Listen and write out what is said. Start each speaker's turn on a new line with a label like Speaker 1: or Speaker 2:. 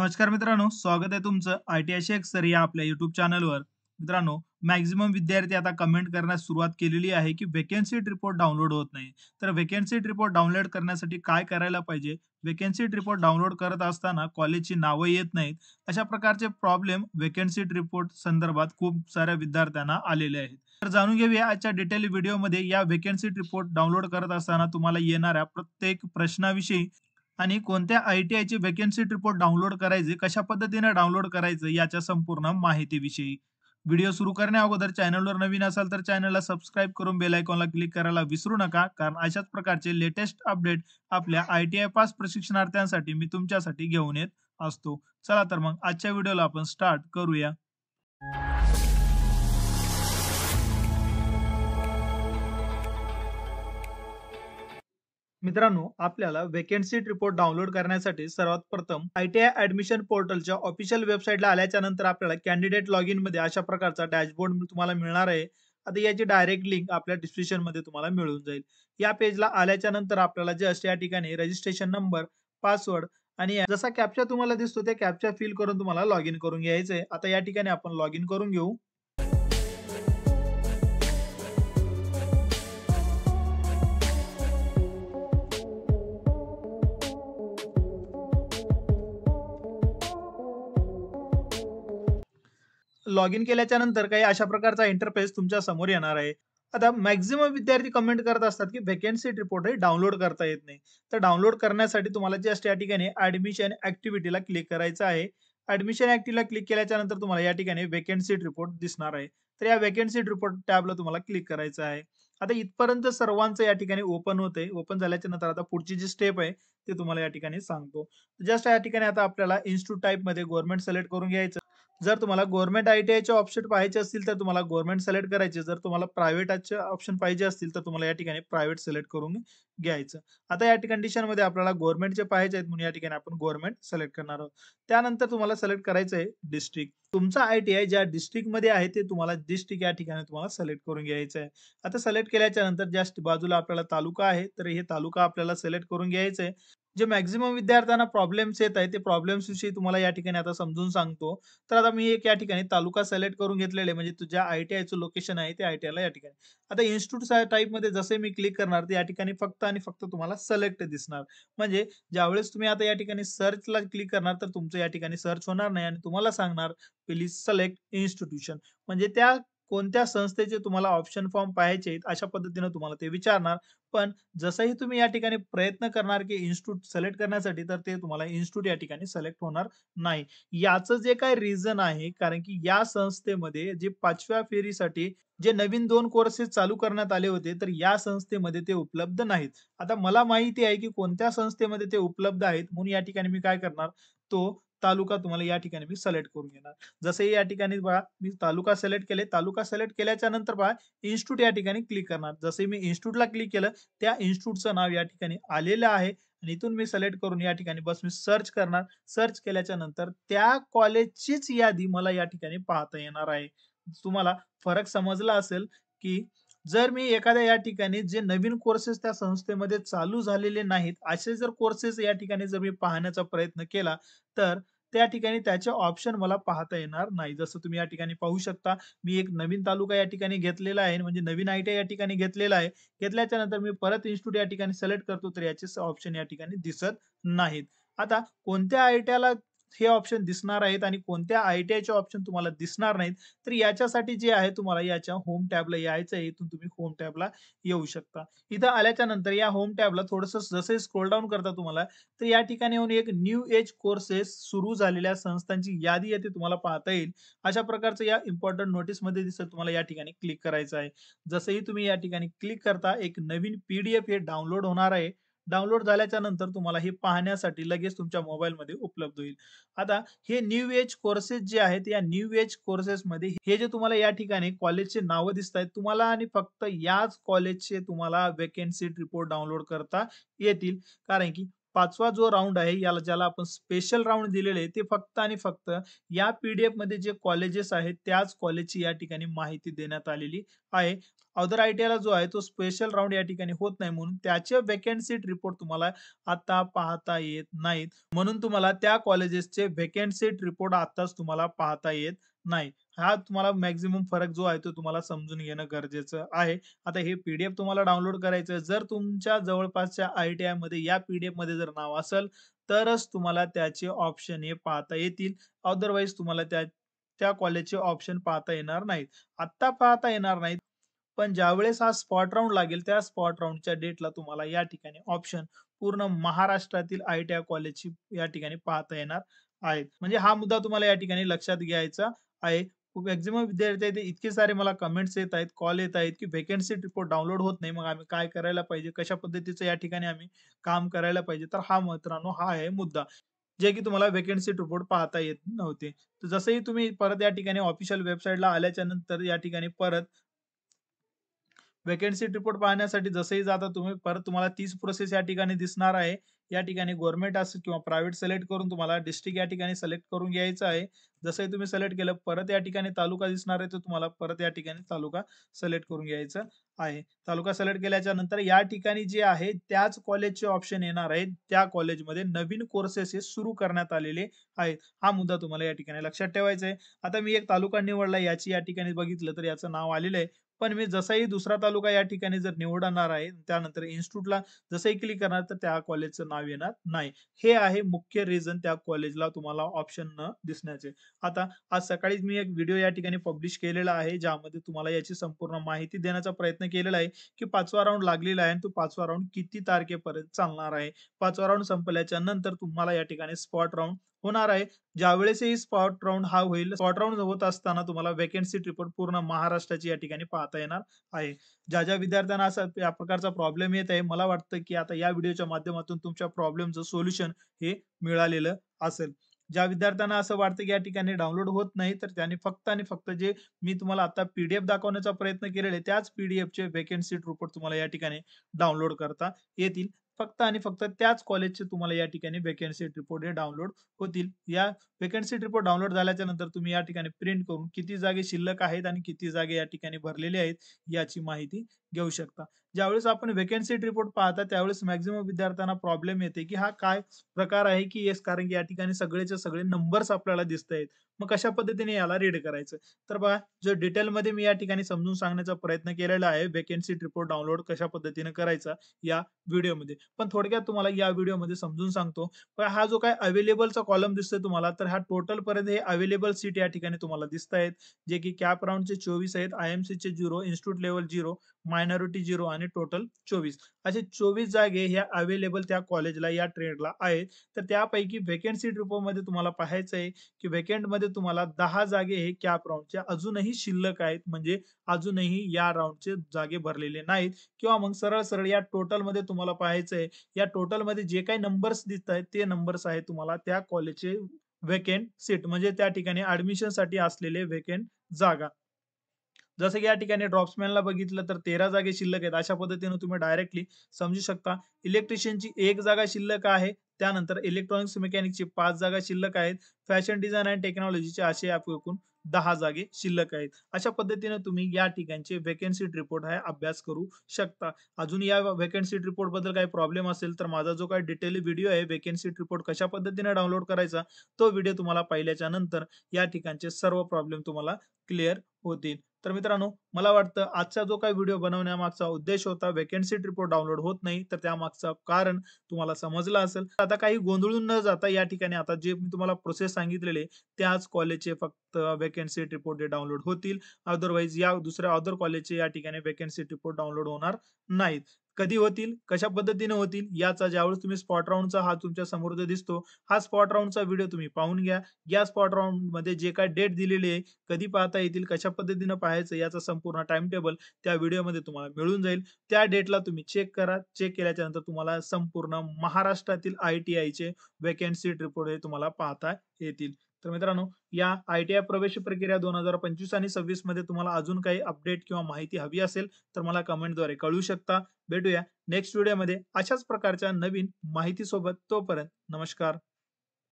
Speaker 1: नमस्कार मित्रांनो, स्वागत आहे तुमचं ITI शेख सर या आपल्या YouTube चॅनलवर. मित्रांनो, मॅक्सिमम विद्यार्थी आता कमेंट करण्यास सुरुवात केलेली आहे, की व्हॅकन्सी रिपोर्ट डाउनलोड होत नाही. तर व्हॅकन्सी रिपोर्ट डाउनलोड करण्यासाठी काय करायला पाहिजे? व्हॅकन्सी रिपोर्ट डाउनलोड करत असताना कॉलेजची नावं येत नाहीत. अशा प्रकारचे प्रॉब्लेम व्हॅकन्सी रिपोर्ट संदर्भात खूप साऱ्या विद्यार्थ्यांना आलेले आहेत. तर जाणून घेऊया आजच्या डिटेल व्हिडिओमध्ये या व्हॅकन्सी रिपोर्ट डाउनलोड करत असताना तुम्हाला येणाऱ्या प्रत्येक प्रश्नाविषयी आणि कोणत्या ITIची व्हॅकन्सी रिपोर्ट डाउनलोड करायचे, कशा पद्धतीने डाउनलोड करायचं याच्या संपूर्ण माहितीविषयी. व्हिडिओ सुरू करण्या अगोदर चॅनलवर नवीन असाल तर चॅनलला सबस्क्राईब करून बेल आयकॉनला क्लिक करायला विसरू नका. कारण अशाच प्रकारचे लेटेस्ट अपडेट आपल्या ITI पास प्रशिक्षणार्थ्यांसाठी मी तुमच्यासाठी घेऊन येत असतो. चला तर मग आजच्या व्हिडिओला आपण स्टार्ट करूया. मित्रांनो, आपल्याला व्हॅकन्सी रिपोर्ट डाउनलोड करण्यासाठी सर्वात प्रथम ITI ऍडमिशन पोर्टलच्या ऑफिशियल वेबसाईटला आल्याच्या नंतर आपल्याला कॅन्डिडेट लॉगिन मध्ये अशा प्रकारचा डॅशबोर्ड तुम्हाला मिळणार आहे. आता याची डायरेक्ट लिंक आपल्या डिस्क्रिप्शन मध्ये तुम्हाला मिळून जाईल. या पेजला आल्याच्या नंतर आपल्याला जस्ट या ठिकाणी रजिस्ट्रेशन नंबर, पासवर्ड आणि जसा कॅप्चा तुम्हाला दिसतो त्या कॅप्चा फिल करून तुम्हाला लॉगिन करून घ्यायचंय. आता या ठिकाणी आपण लॉगिन करून घेऊ. लॉगिन केल्याच्या नंतर काही अशा प्रकारचा इंटरफेस तुमच्या समोर येणार आहे. आता मॅक्सिमम विद्यार्थी कमेंट करत असतात, की व्हॅकन्सी रिपोर्ट हे डाउनलोड करता येत नाही. तर डाउनलोड करण्यासाठी तुम्हाला जस्ट या ठिकाणी ॲडमिशन ॲक्टिव्हिटीला क्लिक करायचं आहे. ॲडमिशन ॲक्टिव्हिटीला क्लिक केल्याच्या नंतर तुम्हाला या ठिकाणी व्हॅकन्सी रिपोर्ट दिसणार आहे. तर या व्हॅकन्सी रिपोर्ट टॅबला तुम्हाला क्लिक करायचं आहे. आता इथपर्यंत सर्वांचं या ठिकाणी ओपन होतंय. ओपन झाल्याच्या नंतर आता पुढची जी स्टेप आहे, ते तुम्हाला या ठिकाणी सांगतो. जस्ट या ठिकाणी आता आपल्याला इन्स्टिट्यूट टाइपमध्ये गव्हर्नमेंट सिलेक्ट करून घ्यायचं. जर तुम्हाला गव्हर्नमेंट ITIचे ऑप्शन पाहायचे असतील तर तुम्हाला गव्हर्नमेंट सिलेक्ट करायचे. जर तुम्हाला प्रायव्हेटचे ऑप्शन पाहिजे असतील तर तुम्हाला या ठिकाणी प्रायव्हेट सिलेक्ट करून घ्यायचं. आता या कंडिशनमध्ये आपल्याला गव्हर्नमेंटचे पाहिजे आहेत म्हणून या ठिकाणी आपण गव्हर्नमेंट सिलेक्ट करणार आहोत. त्यानंतर तुम्हाला सिलेक्ट करायचं आहे डिस्ट्रिक्ट. तुमचा ITI ज्या डिस्ट्रिक्टमध्ये आहे ते तुम्हाला डिस्ट्रिक्ट या ठिकाणी तुम्हाला सिलेक्ट करून घ्यायचं आहे. आता सिलेक्ट केल्याच्या नंतर जस्ट बाजूला आपल्याला तालुका आहे तर हे तालुका आपल्याला सिलेक्ट करून घ्यायचं आहे. जे मॅक्सिमम विद्यार्थ्यांना प्रॉब्लेम्स येत आहेत ते प्रॉब्लेम्स विषयी तुम्हाला या ठिकाणी आता समजून सांगतो. तर आता मी एक या ठिकाणी तालुका सिलेक्ट करून घेतलेले म्हणजे तुझ्या ITIचं लोकेशन आहे ते ITIला या ठिकाणी. आता इन्स्टिट्यूट टाइपमध्ये जसे मी क्लिक करणार ते या ठिकाणी फक्त आणि फक्त तुम्हाला सिलेक्ट दिसणार. म्हणजे ज्यावेळेस तुम्ही आता या ठिकाणी सर्चला क्लिक करणार तर तुमचं या ठिकाणी सर्च होणार नाही आणि तुम्हाला सांगणार प्लीज सिलेक्ट इन्स्टिट्यूशन. म्हणजे त्या कोणत्या संस्थेचे तुम्हाला ऑप्शन फॉर्म पाहायचे आहेत अशा पद्धतीने तुम्हाला ते विचारणार. पण जसंही तुम्ही या ठिकाणी प्रयत्न करणार की इन्स्टिट्यूट सिलेक्ट करण्यासाठी तर ते तुम्हाला इन्स्टिट्यूट या ठिकाणी सिलेक्ट होणार नाही. याचं जे काही रिझन आहे कारण की या संस्थेमध्ये जे 5व्या फेरीसाठी जे नवीन 2 कोर्सेस चालू करण्यात आले होते तर या संस्थेमध्ये ते उपलब्ध नाहीत. आता मला माहिती आहे की कोणत्या संस्थेमध्ये ते उपलब्ध आहेत म्हणून या ठिकाणी मी काय करणार तो तालुका तुम्हाला या ठिकाणी मी सिलेक्ट करून घेणार. जसे या ठिकाणी बघा मी तालुका सिलेक्ट केले. तालुका सिलेक्ट केल्याच्या नंतर पहा इन्स्टिट्यूट या ठिकाणी क्लिक करणार. जसे मी इन्स्टिट्यूटला क्लिक केलं त्या इन्स्टिट्यूटचं नाव या ठिकाणी आलेलं आहे आणि इथून मी सिलेक्ट करून या ठिकाणी बस मी सर्च करणार. सर्च केल्याच्या नंतर त्या कॉलेजचीच यादी मला या ठिकाणी पाहता येणार आहे. तुम्हाला फरक समजला असेल, की जर मी एखाद्या या ठिकाणी जे नवीन कोर्सेस त्या संस्थेमध्ये चालू झालेले नाहीत, असे जर कोर्सेस या ठिकाणी जर मी पाहण्याचा प्रयत्न केला, तर त्या ठिकाणी त्याचे ऑप्शन मला पाहता येणार नाही. जसं तुम्ही या ठिकाणी पाहू शकता, मी एक नवीन तालुका या ठिकाणी घेतलेला आहे, म्हणजे नवीन ITI या ठिकाणी घेतलेला आहे. घेतल्याच्या नंतर मी परत इन्स्टिट्यूट या ठिकाणी सिलेक्ट करतो, तर याचे ऑप्शन या ठिकाणी दिसत नाहीत. आता कोणत्या ITIला हे ऑप्शन दिसणार आहेत आणि कोणत्या ITIचे ऑप्शन तुम्हाला दिसणार नाहीत, तर याच्यासाठी जे आहे तुम्हाला याच्या होम टॅबला यायचं आहे. इथून तुम्ही होम टॅबला येऊ शकता. इथं आल्याच्या नंतर या होम टॅबला थोडंसं जसं स्क्रोल डाउन करता तुम्हाला, तर या ठिकाणी येऊन एक न्यू एज कोर्सेस सुरू झालेल्या संस्थांची यादी येते तुम्हाला पाहता येईल. अशा प्रकारचं या इम्पोर्टंट नोटीसमध्ये दिसत तुम्हाला या ठिकाणी क्लिक करायचं आहे. जसंही तुम्ही या ठिकाणी क्लिक करता एक नवीन PDF हे डाउनलोड होणार आहे. डाउनलोड झाल्याच्या नंतर तुम्हाला हे पाहण्यासाठी लगेच तुमच्या मोबाईलमध्ये उपलब्ध होईल. आता हे न्यू एज कोर्सेस जे आहेत या न्यू एज कोर्सेसमध्ये हे जे तुम्हाला या ठिकाणी कॉलेजचे नावं दिसतायत तुम्हाला आणि फक्त याच कॉलेजचे तुम्हाला व्हॅकन्सी रिपोर्ट डाउनलोड करता येतील. कारण की 5वा जो राउंड आहे याला ज्याला आपण स्पेशल राउंड दिलेले आहे ते फक्त आणि फक्त या PDF मध्ये जे कॉलेजेस आहेत त्याच कॉलेजची या ठिकाणी माहिती देण्यात आलेली आहे. अदर आय-टी-आयला जो आहे तो स्पेशल राउंड या ठिकाणी होत नाही म्हणून त्याचे व्हॅकन्सी रिपोर्ट तुम्हाला आता पाहता येत नाहीत. म्हणून तुम्हाला त्या कॉलेजेसचे व्हॅकन्सी रिपोर्ट आताच तुम्हाला पाहता येत नाही. हा तुम्हाला मॅक्सिमम फरक जो आहे तो तुम्हाला समजून घेणं गरजेचं आहे. आता हे पी तुम्हाला डाउनलोड करायचं जर तुमच्या जवळपासच्या आय-टी-आयमध्ये या पी-डी-एफमध्ये जर नाव असेल, तरच तुम्हाला त्याचे ऑप्शन हे पाहता येतील. अदरवाईज तुम्हाला त्या त्या कॉलेजचे ऑप्शन पाहता येणार नाहीत. आत्ता पाहता येणार नाहीत. पण ज्यावेळेस हा स्पॉट राउंड लागेल, त्या स्पॉट राउंडच्या डेटला तुम्हाला या ठिकाणी ऑप्शन पूर्ण महाराष्ट्रातील आय-टी-आय कॉलेजची या ठिकाणी पाहता येणार आहेत. म्हणजे हा मुद्दा तुम्हाला या ठिकाणी लक्षात घ्यायचा आहे. मॅक्सिमम विद्यार्थी आहेत, ते इतके सारे मला कमेंट्स येत आहेत, कॉल येत आहेत, की व्हॅकन्सी रिपोर्ट डाउनलोड होत नाही. मग आम्ही काय करायला पाहिजे? कशा पद्धतीचं या ठिकाणी आम्ही काम करायला पाहिजे? तर हा मित्रांनो हा आहे मुद्दा. जे की तुम्हाला व्हॅकन्सी रिपोर्ट पाहता येत नव्हते. तर जसंही तुम्ही परत या ठिकाणी ऑफिशियल वेबसाईटला आल्याच्या नंतर या ठिकाणी परत व्हॅकन्सी रिपोर्ट पाहण्यासाठी जसंही जाता तुम्ही परत तुम्हाला तीच प्रोसेस या ठिकाणी दिसणार आहे. या ठिकाणी गव्हर्नमेंट असेल किंवा प्रायव्हेट सिलेक्ट करून तुम्हाला डिस्ट्रिक्ट या ठिकाणी सिलेक्ट करून घ्यायचं आहे. जसंही तुम्ही सिलेक्ट केलं परत या ठिकाणी तालुका दिसणार आहे, तर तुम्हाला परत या ठिकाणी तालुका सिलेक्ट करून घ्यायचं आहे. तालुका सिलेक्ट केल्याच्या नंतर या ठिकाणी जे आहे त्याच कॉलेजचे ऑप्शन येणार आहेत. त्या कॉलेजमध्ये नवीन कोर्सेस हे सुरू करण्यात आलेले आहेत. हा मुद्दा तुम्हाला या ठिकाणी लक्षात ठेवायचा आहे. आता मी एक तालुका निवडला याची या ठिकाणी बघितलं तर याचं नाव आलेलं आहे. पण मी जसाही दुसरा तालुका या ठिकाणी जर निवडणार आहे, त्यानंतर इन्स्टिट्यूटला जसंही क्लिक करणार तर त्या कॉलेजचं नाव येणार नाही. हे आहे मुख्य रिझन त्या कॉलेजला तुम्हाला ऑप्शन न दिसण्याचे. आता आज सकाळीच मी एक व्हिडिओ या ठिकाणी पब्लिश केलेला आहे, ज्यामध्ये तुम्हाला याची संपूर्ण माहिती देण्याचा प्रयत्न केलेला आहे, की 5वा राउंड लागलेला आहे आणि तो 5वा राउंड किती तारखेपर्यंत चालणार आहे. 5वा राउंड संपल्याच्या नंतर तुम्हाला या ठिकाणी स्पॉट राउंड होणार आहे. ज्यावेळेसही स्पॉट राउंड हा होईल, स्पॉट राउंड होत असताना तुम्हाला व्हॅकन्सी रिपोर्ट पूर्ण महाराष्ट्राची या ठिकाणी पाहता येणार आहे. ज्या विद्यार्थ्यांना असा या प्रकारचा प्रॉब्लेम येत आहे, मला वाटतं की आता या व्हिडिओच्या माध्यमातून तुमच्या प्रॉब्लेमचं सोल्युशन हे मिळालेलं असेल. ज्या विद्यार्थ्यांना असं वाटतं की या ठिकाणी डाउनलोड होत नाही, तर त्यांनी फक्त आणि फक्त जे मी तुम्हाला आता पी दाखवण्याचा प्रयत्न केलेला आहे, त्याच पी-डी-एफचे व्हॅकन्सी रिपोर्ट तुम्हाला या ठिकाणी डाउनलोड करता येतील. फक्त आणि फक्त त्याच कॉलेजचे तुम्हाला या ठिकाणी व्हॅकन्सी रिपोर्ट हे डाउनलोड होतील. या व्हॅकन्सी रिपोर्ट डाउनलोड झाल्याच्या नंतर तुम्ही या ठिकाणी प्रिंट करून किती जागे शिल्लक आहेत आणि किती जागे या ठिकाणी भरलेले आहेत याची माहिती घेऊ शकता. ज्यावेळेस आपण व्हॅकन्सी रिपोर्ट पाहता त्यावेळेस मॅक्सिमम विद्यार्थ्यांना प्रॉब्लेम येते, की हा काय प्रकार आहे, की येस कारण की या ठिकाणी सगळेच्या सगळे नंबर्स आपल्याला दिसतायत. मग कशा पद्धतीने याला रीड करायचं? तर बघा जो डिटेलमध्ये मी या ठिकाणी समजून सांगण्याचा प्रयत्न केलेला आहे, व्हॅकन्सी रिपोर्ट डाउनलोड कशा पद्धतीने करायचा या व्हिडिओमध्ये. पण थोडक्यात तुम्हाला या व्हिडिओमध्ये समजून सांगतो. पण हा जो काही अवेलेबलचा कॉलम दिसतोय तुम्हाला, तर हा टोटल पर्यंत हे अवेलेबल सीट या ठिकाणी तुम्हाला दिसतायत. जे की कॅप राउंडचे 24 आहेत, आय-एम-सीचे 0, इन्स्टिट्यूट लेव्हल 0, मायनॉरिटी 0 आणि टोटल 24. असे 24 जागे ह्या अवेलेबल त्या कॉलेजला या ट्रेडला आहेत. तर त्यापैकी व्हॅकन्सी रिपोर्टमध्ये तुम्हाला पाहायचं आहे, की व्हॅकंटमध्ये तुम्हाला 10 जागे हे कॅप राउंडच्या अजूनही शिल्लक आहेत. म्हणजे अजूनही या राउंडचे जागे भरलेले नाहीत किंवा मग सरळ-सरळ या टोटलमध्ये तुम्हाला पाहायचं आहे, या टोटलमध्ये जे काही नंबर्स दिसतायत ते नंबर्स आहेत तुम्हाला त्या कॉलेजचे व्हॅकंट सीट म्हणजे त्या ठिकाणी ॲडमिशनसाठी असलेले व्हॅकंट जागा. जसं की या ठिकाणी ड्रॉप्समॅनला बघितलं तर 13 जागे शिल्लक आहेत. अशा पद्धतीने तुम्ही डायरेक्टली समजू शकता. इलेक्ट्रिशियनची 1 जागा शिल्लक आहे. त्यानंतर इलेक्ट्रॉनिक्स मेकॅनिकची 5 जागा शिल्लक आहेत. फॅशन डिझाइन आणि टेक्नॉलॉजीचे असे एकूण 10 जागे शिल्लक आहेत. अशा पद्धतीने तुम्ही या ठिकाणचे व्हॅकन्सी रिपोर्ट हा अभ्यास करू शकता. अजून या व्हॅकन्सी रिपोर्टबद्दल काही प्रॉब्लेम असेल तर माझा जो काही डिटेल व्हिडिओ आहे व्हॅकन्सी रिपोर्ट कशा पद्धतीने डाउनलोड करायचा, तो व्हिडिओ तुम्हाला पाहिल्याच्या नंतर या ठिकाणचे सर्व प्रॉब्लेम तुम्हाला क्लिअर होतील. तर मित्रांनो, मला वाटतं आजचा जो काही व्हिडिओ बनवण्यामागचा उद्देश होता व्हॅकन्सी रिपोर्ट डाउनलोड होत नाही, तर त्यामागचं कारण तुम्हाला समजलं असेल. आता काही गोंधळून न जाता या ठिकाणी आता जे मी तुम्हाला प्रोसेस सांगितलेले त्याच कॉलेजचे फक्त व्हॅकन्सी रिपोर्ट हे डाउनलोड होतील. अदरवाईज या दुसऱ्या अदर कॉलेजचे या ठिकाणी व्हॅकन्सी रिपोर्ट डाउनलोड होणार नाहीत. कधी होतील? कशा पद्धतीने होतील? याचा ज्यावेळेस तुम्ही स्पॉट राउंडचा हा तुमच्या समोर जो दिसतो, हा स्पॉट राउंडचा व्हिडिओ तुम्ही पाहून घ्या. या स्पॉट राउंडमध्ये जे काही डेट दिलेली आहे, कधी पाहता येतील, कशा पद्धतीनं पाहायचं याचा संपूर्ण टाईम टेबल त्या व्हिडिओमध्ये तुम्हाला मिळून जाईल. त्या डेटला तुम्ही चेक करा. चेक केल्याच्या नंतर तुम्हाला संपूर्ण महाराष्ट्रातील आय-टी-आयचे व्हॅकन्सी रिपोर्ट हे तुम्हाला पाहता येतील. तर मित्रांनो, या आय-टी-आय प्रवेश प्रक्रिया 2025 आणि 26 मध्ये तुम्हाला अजून काही अपडेट किंवा माहिती हवी असेल, तर मला कमेंटद्वारे कळवू शकता. भेटूया नेक्स्ट व्हिडिओमध्ये अशाच प्रकारच्या नवीन माहितीसोबत. तोपर्यंत नमस्कार.